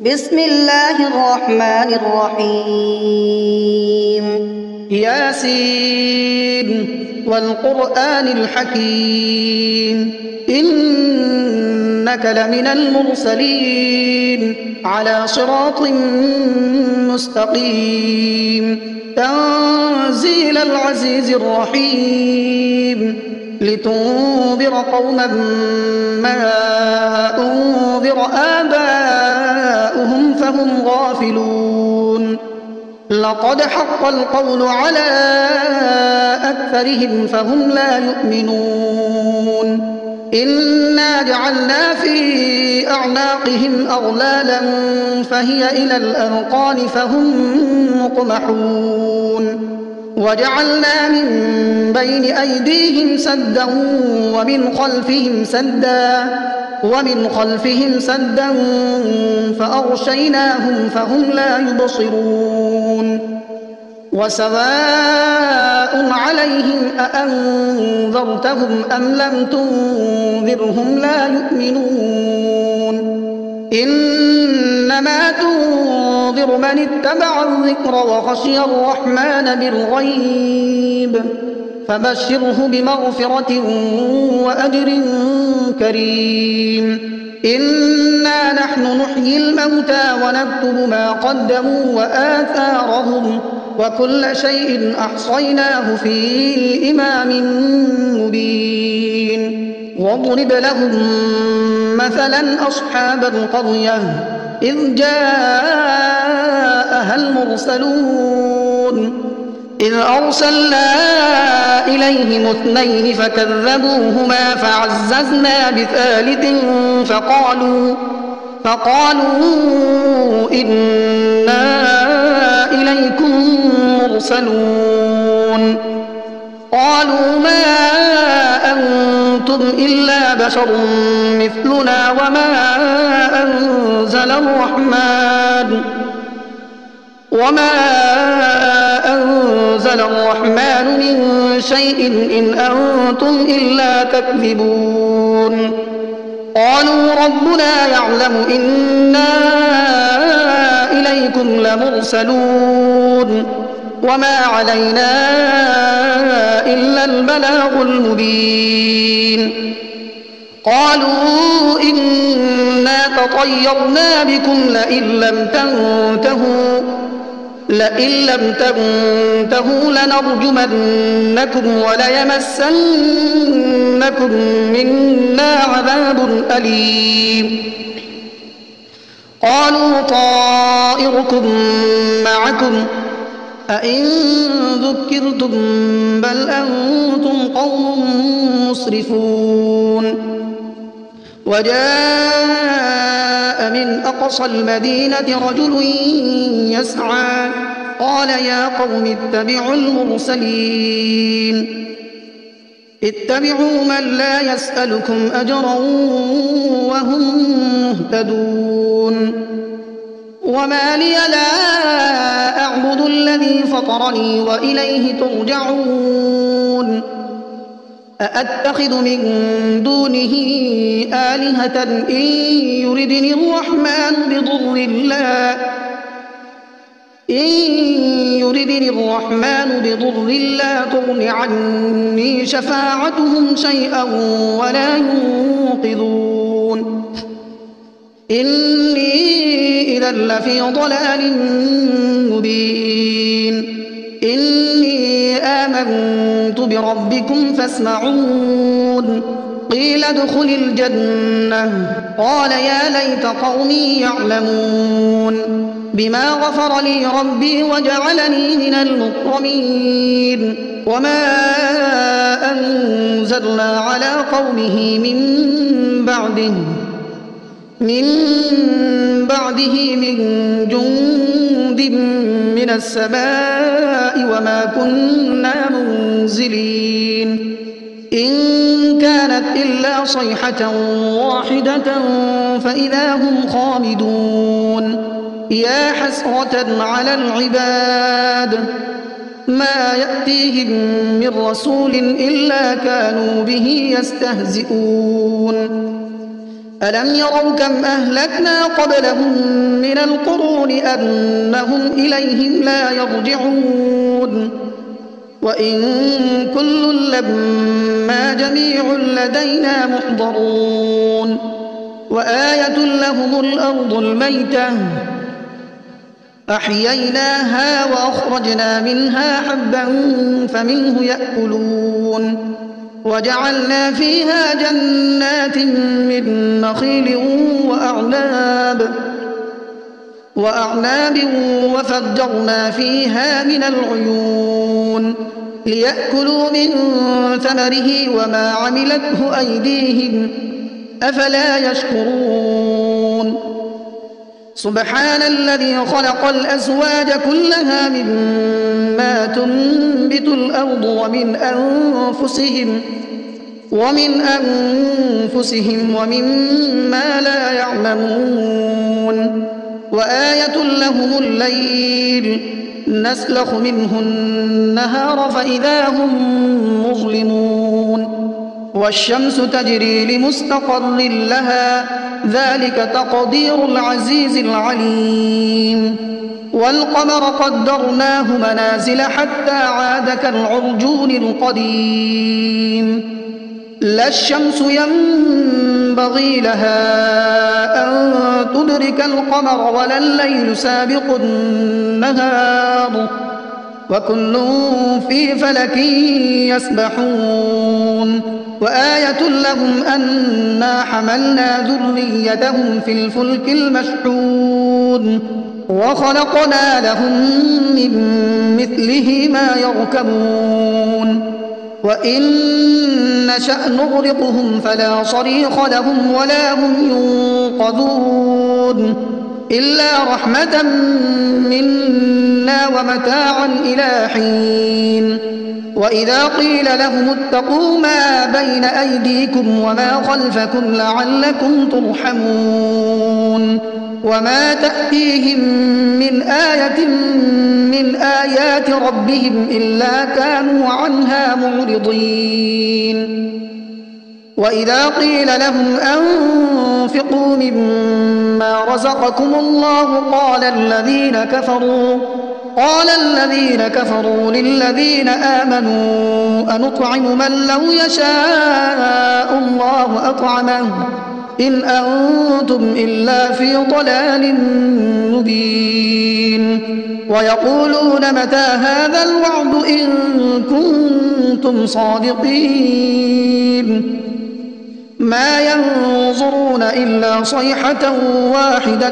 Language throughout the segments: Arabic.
بسم الله الرحمن الرحيم ياسين والقرآن الحكيم إنك لمن المرسلين على صراط مستقيم تنزيل العزيز الرحيم لتنذر قوما ما أنذر آباؤهم فهم غافلون لقد حق القول على أكثرهم فهم لا يؤمنون إنا جعلنا في أعناقهم أغلالا فهي إلى الأذقان فهم مقمحون وجعلنا من بين أيديهم سدا ومن خلفهم سدا فأغشيناهم فهم لا يبصرون وسواء عليهم أأنذرتهم أم لم تنذرهم لا يؤمنون إنما تنذر من اتبع الذكر وخشي الرحمن بالغيب فبشره بمغفرة وأجر كريم إنا نحن نحيي الموتى ونكتب ما قدموا وآثارهم وكل شيء أحصيناه في إمام مبين واضرب لهم مثلا أصحاب القرية إذ جاءها المرسلون إذ أرسلنا إليهم اثنين فكذبوهما فعززنا بثالث فقالوا إنا إليكم مرسلون قالوا ما أنتم إلا بشر مثلنا وما أنزل الرحمن من شيء إن أنتم إلا تكذبون قالوا ربنا يعلم إنا إليكم لمرسلون وما علينا إلا البلاغ المبين قالوا إنا تطيرنا بكم لئن لم تنتهوا لنرجمنكم وليمسنكم منا عذاب أليم قالوا طائركم معكم أئن ذكرتم بل أنتم قوم مسرفون وجاء من أقصى المدينة رجل يسعى قال يا قوم اتبعوا من لا يسألكم أجرا وهم مهتدون وما لي لا أعبد الذي فطرني وإليه ترجعون أأتخذ من دونه آلهة إن يردني الرحمن بضر لا تغن عني شفاعتهم شيئا ولا ينقذون إني إذا لفي ضلال مبين إني آمنت بربكم فاسمعون قيل ادخل الجنة قال يا ليت قومي يعلمون بما غفر لي ربي وجعلني من المكرمين وما أنزلنا على قومه من بعده من جند من السماء وما كنا منزلين إن كانت إلا صيحة واحدة فإذا هم خامدون يا حسرة على العباد ما يأتيهم من رسول إلا كانوا به يستهزئون ألم يروا كم أهلكنا قبلهم من القرون أنهم إليهم لا يرجعون وإن كل لما جميع لدينا محضرون وآية لهم الأرض الميتة أحييناها وأخرجنا منها حبا فمنه يأكلون وجعلنا فيها جنات من نخيل وأعناب وفجرنا فيها من العيون ليأكلوا من ثمره وما عملته أيديهم أفلا يشكرون سبحان الذي خلق الأزواج كلها مما تنبت الأرض ومن أنفسهم ومما لا يعلمون وآية لهم الليل نسلخ منه النهار فإذا هم مظلمون والشمس تجري لمستقر لها ذلك تقدير العزيز العليم والقمر قدرناه منازل حتى عاد كالعرجون القديم لا الشمس ينبغي لها أن تدرك القمر ولا الليل سابق النهار وكل في فلك يسبحون وآية لهم أنا حملنا ذريتهم في الفلك المشحون وخلقنا لهم من مثله ما يركبون وإن نشأ نغرقهم فلا صريخ لهم ولا هم ينقذون إلا رحمة منا ومتاعا إلى حين وإذا قيل لهم اتقوا ما بين أيديكم وما خلفكم لعلكم ترحمون وما تأتيهم من آية من آيات ربهم إلا كانوا عنها معرضين وإذا قيل لهم أنفقوا مما رزقكم الله قال الذين كفروا للذين آمنوا أنطعم من لو يشاء الله أطعمه إن أنتم إلا في ضلال مبين ويقولون متى هذا الوعد إن كنتم صادقين ما ينظرون إلا صيحة واحدة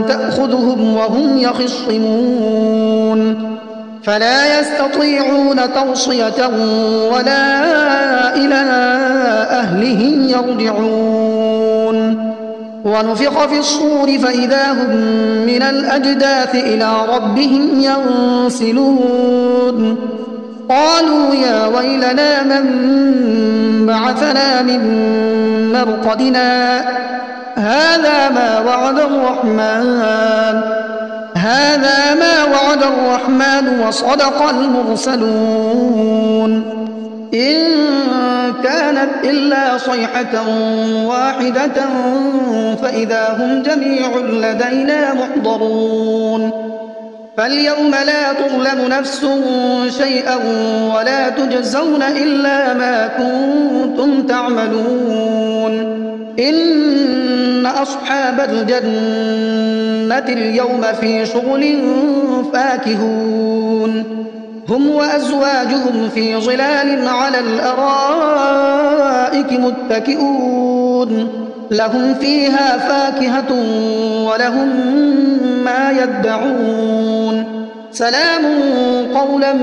تأخذهم وهم يخصمون فلا يستطيعون توصية ولا إلى أهلهم يرجعون ونفخ في الصور فإذا هم من الأجداث إلى ربهم ينسلون قالوا يا ويلنا من بعثنا من مرقدنا هذا ما وعد الرحمن وصدق المرسلون إن كانت إلا صيحة واحدة فإذا هم جميع لدينا محضرون فاليوم لا تظلم نفس شيئا ولا تجزون إلا ما كنتم تعملون إن أصحاب الجنة اليوم في شغل فاكهون هم وأزواجهم في ظلال على الأرائك متكئون لهم فيها فاكهة ولهم ما يدعون سلام قولا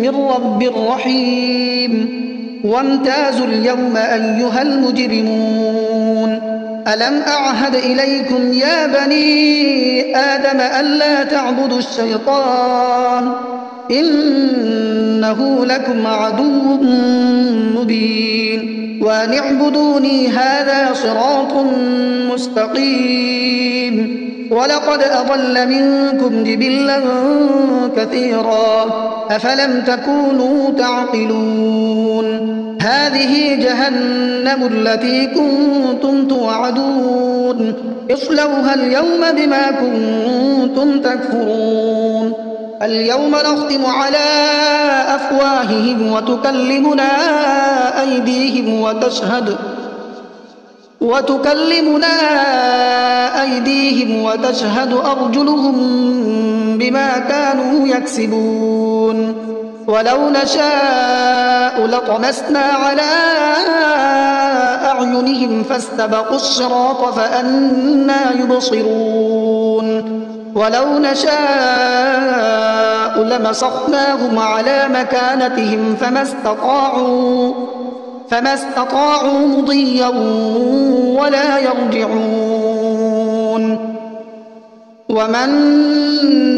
من رب رحيم وامتازوا اليوم أيها المجرمون ألم أعهد إليكم يا بني آدم ألا تعبدوا الشيطان إنه لكم عدو مبين وأن اعبدوني هذا صراط مستقيم ولقد أضل منكم جبلا كثيرا أفلم تكونوا تعقلون هذه جهنم التي كنتم توعدون اصلوها اليوم بما كنتم تكفرون اليوم نختم على أفواههم وتكلمنا أيديهم وتشهد أرجلهم بما كانوا يكسبون ولو نشاء لطمسنا على أعينهم فاستبقوا الصراط فأنى يبصرون ولو نشاء لمسخناهم على مكانتهم فما استطاعوا مضيا ولا يرجعون ومن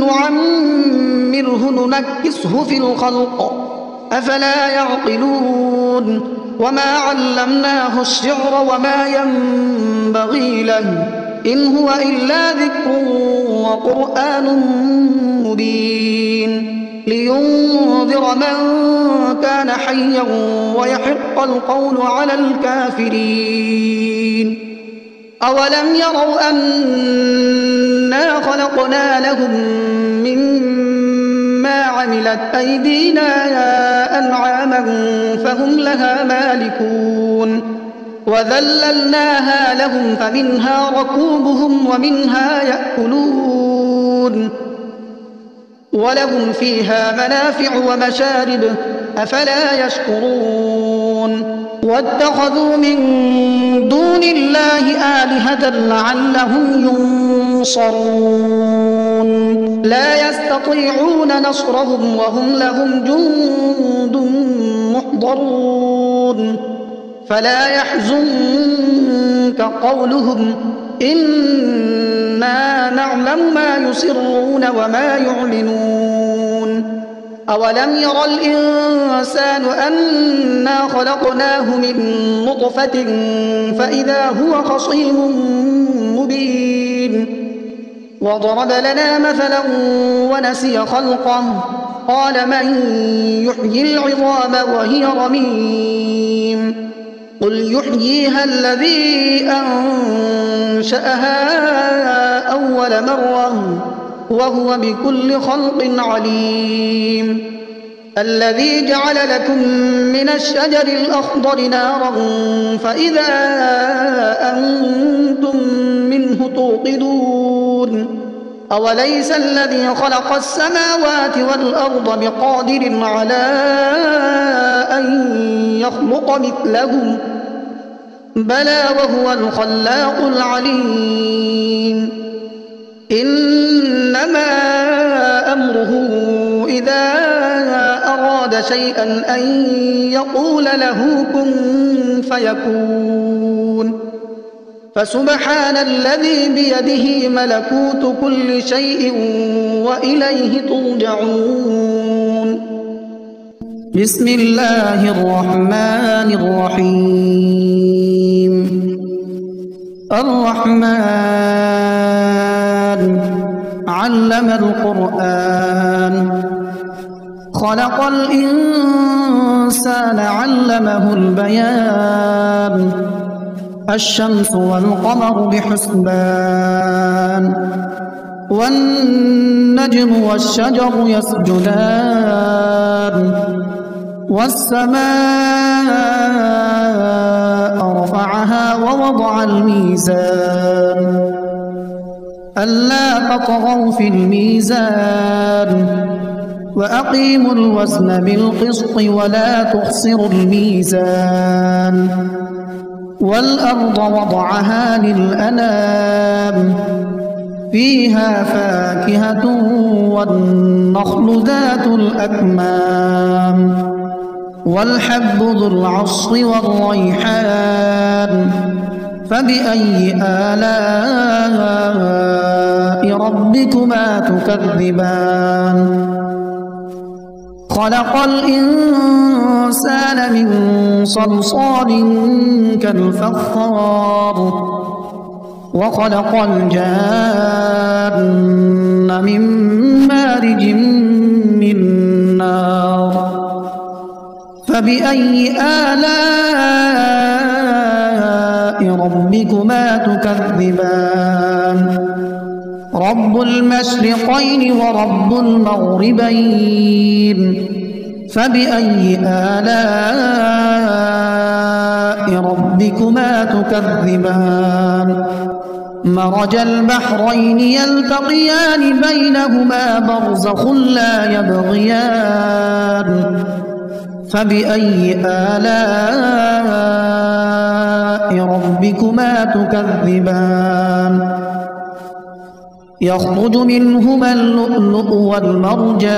نعمره ننكسه في الخلق أفلا يعقلون وما علمناه الشعر وما ينبغي له إن هو إلا ذكر وقرآن مبين لينذر من كان حيا ويحق القول على الكافرين أولم يروا أنا خلقنا لهم مما عملت أيدينا أنعاما فهم لها مالكون وذللناها لهم فمنها ركوبهم ومنها يأكلون ولهم فيها منافع ومشارب أفلا يشكرون واتخذوا من دون الله آلهة لعلهم ينصرون لا يستطيعون نصرهم وهم لهم جند محضرون فلا يحزنك قولهم إنا نعلم ما يسرون وما يعلنون أولم ير الإنسان أنا خلقناه من نطفة فإذا هو خصيم مبين وضرب لنا مثلا ونسي خلقه قال من يحيي العظام وهي رميم قل يحييها الذي أنشأها أول مرة وهو بكل خلق عليم الذي جعل لكم من الشجر الأخضر نارا فإذا أنتم منه توقدون أوليس الذي خلق السماوات والأرض بقادر على أن يخلق مثلهم بلى وهو الخلاق العليم إنما أمره إذا أراد شيئا أن يقول له كن فيكون فسبحان الذي بيده ملكوت كل شيء وإليه ترجعون بسم الله الرحمن الرحيم الرحمن علم القرآن خلق الإنسان علمه البيان الشمس والقمر بحسبان والنجم والشجر يسجدان والسماء رفعها ووضع الميزان ألا تطغوا في الميزان وأقيموا الوزن بالقسط ولا تخسروا الميزان والأرض وضعها للأنام فيها فاكهة والنخل ذات الأكمام والحب ذو العصف والريحان فبأي آلاء ربكما تكذبان خلق الإنسان من صلصال كالفخار وخلق الجان من مارج من نار فبأي آلاء ربكما تكذبان رب المشرقين ورب المغربين فبأي آلاء ربكما تكذبان مرج البحرين يلتقيان بينهما برزخ لا يبغيان فبأي آلاء ربكما تكذبان يخرج منهما اللؤلؤ والمرجان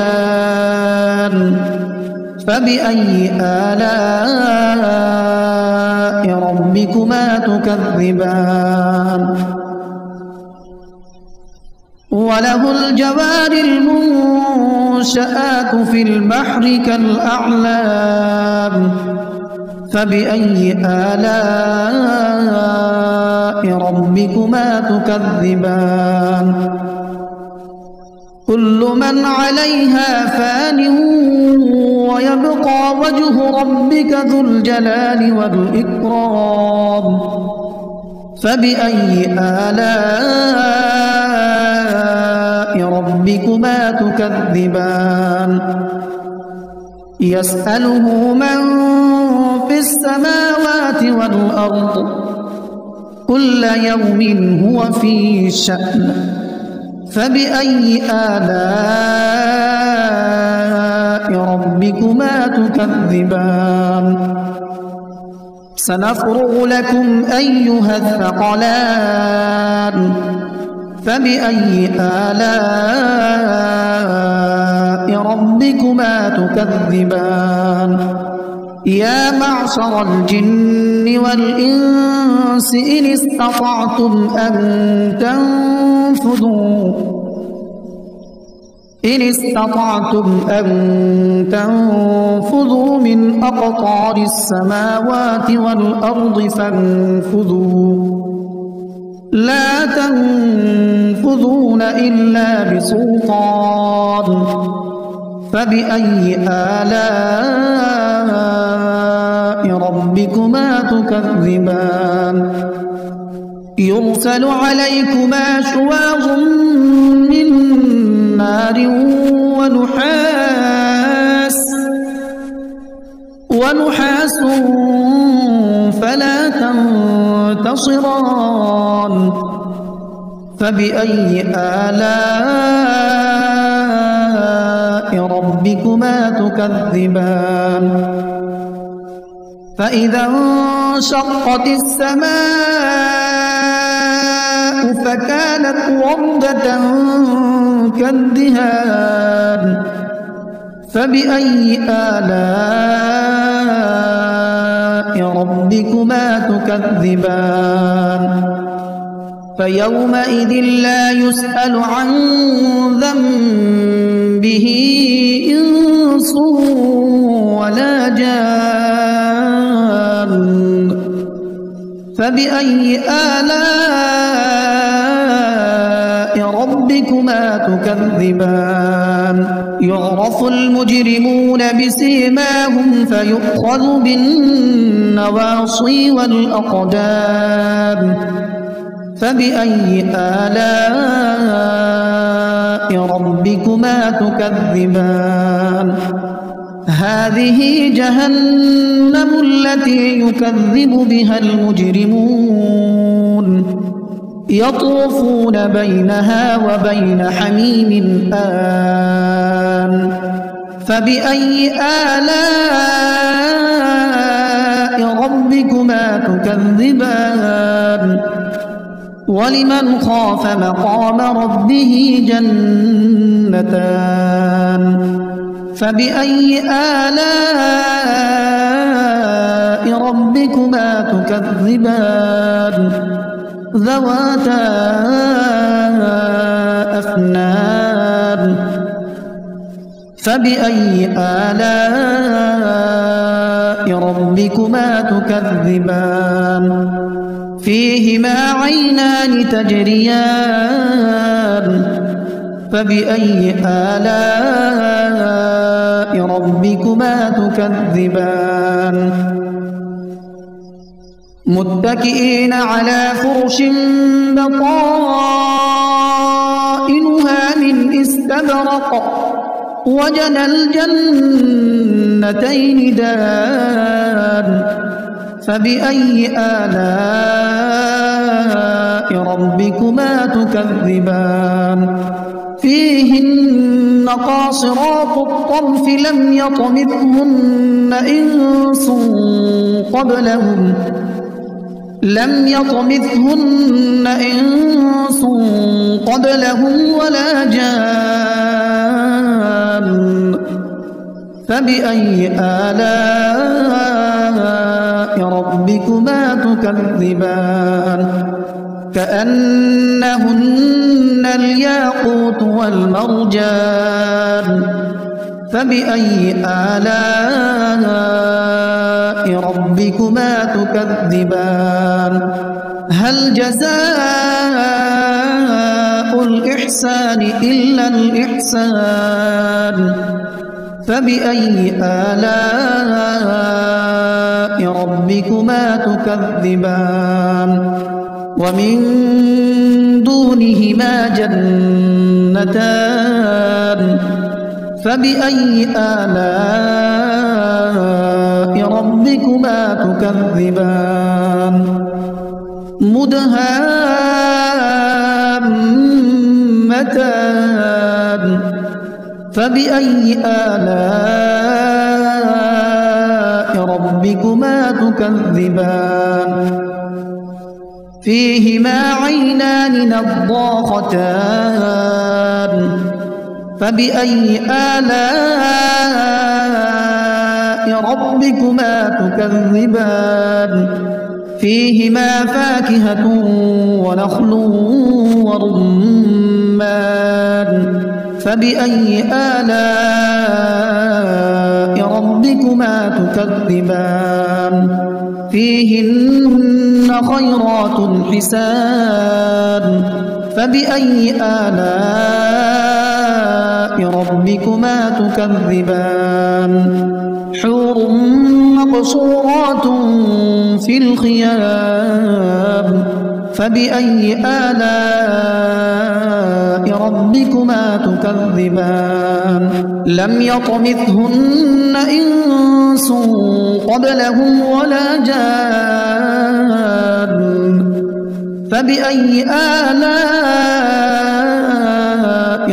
فبأي آلاء ربكما تكذبان وله الجوار المنشآت في البحر كالأعلام فبأي آلاء ربكما تكذبان كل من عليها فان ويبقى وجه ربك ذو الجلال والإكرام فبأي آلاء ربكما تكذبان يسأله من في السماوات والأرض كل يوم هو في شأن فبأي آلاء ربكما تكذبان سنفرغ لكم أيها الثقلان فبأي آلاء ربكما تكذبان يا معشر الجن والإنس إن استطعتم أن تنفذوا من أقطار السماوات والأرض فانفذوا لا تنفذون إلا بسلطان فبأي آلاء ربكما تكذبان يرسل عليكما شواظ من نار ونحاس فلا تنتصران فبأي آلاء ربكما تكذبان فإذا انشقت السماء فكانت وردة كالدهان فبأي آلاء ربكما تكذبان فيومئذ لا يسأل عن ذنبه إنس ولا جان فبأي آلاء ربكما تكذبان يعرف المجرمون بسيماهم فيؤخذ بالنواصي والأقدام فبأي آلاء ربكما تكذبان هذه جهنم التي يكذب بها المجرمون يطوفون بينها وبين حميم آن فبأي آلاء ربكما تكذبان ولمن خاف مقام ربه جنتان فبأي آلاء ربكما تكذبان ذواتا أفنان فبأي آلاء ربكما تكذبان فيهما عينان تجريان فبأي آلاء ربكما تكذبان متكئين على فرش بطائنها من استبرق وجنى الجنتين دان فبأي آلاء ربكما تكذبان فيهن قاصرات الطرف لم يطمثهن إنس قبلهم ولا جان فبأي آلاء ربكما تكذبان كأنهن الياقوت والمرجان فبأي آلاء ربكما تكذبان هل جزاء الإحسان إلا الإحسان فبأي آلاء ربكما تكذبان ومن دونهما جنتان فبأي آلاء ربكما تكذبان مدهامتان فبأي آلاء ربكما تكذبان فيهما عينان نضاختان فبأي آلاء ربكما تكذبان فيهما فاكهة ونخل ورمان فبأي آلاء ربكما تكذبان فيهن خيرات حسان فبأي آلاء ربكما تكذبان حور مقصورات في الخيام فبأي آلاء ربكما تكذبان لم يطمثهن إنس قبلهم ولا جان فبأي آلاء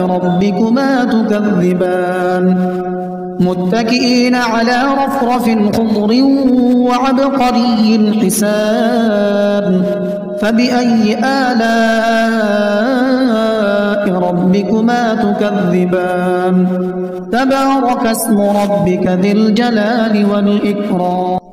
ربكما تكذبان متكئين على رفرف خضر وعبقري حسان فبأي آلاء ربكما تكذبان تبارك اسم ربك ذي الجلال والإكرام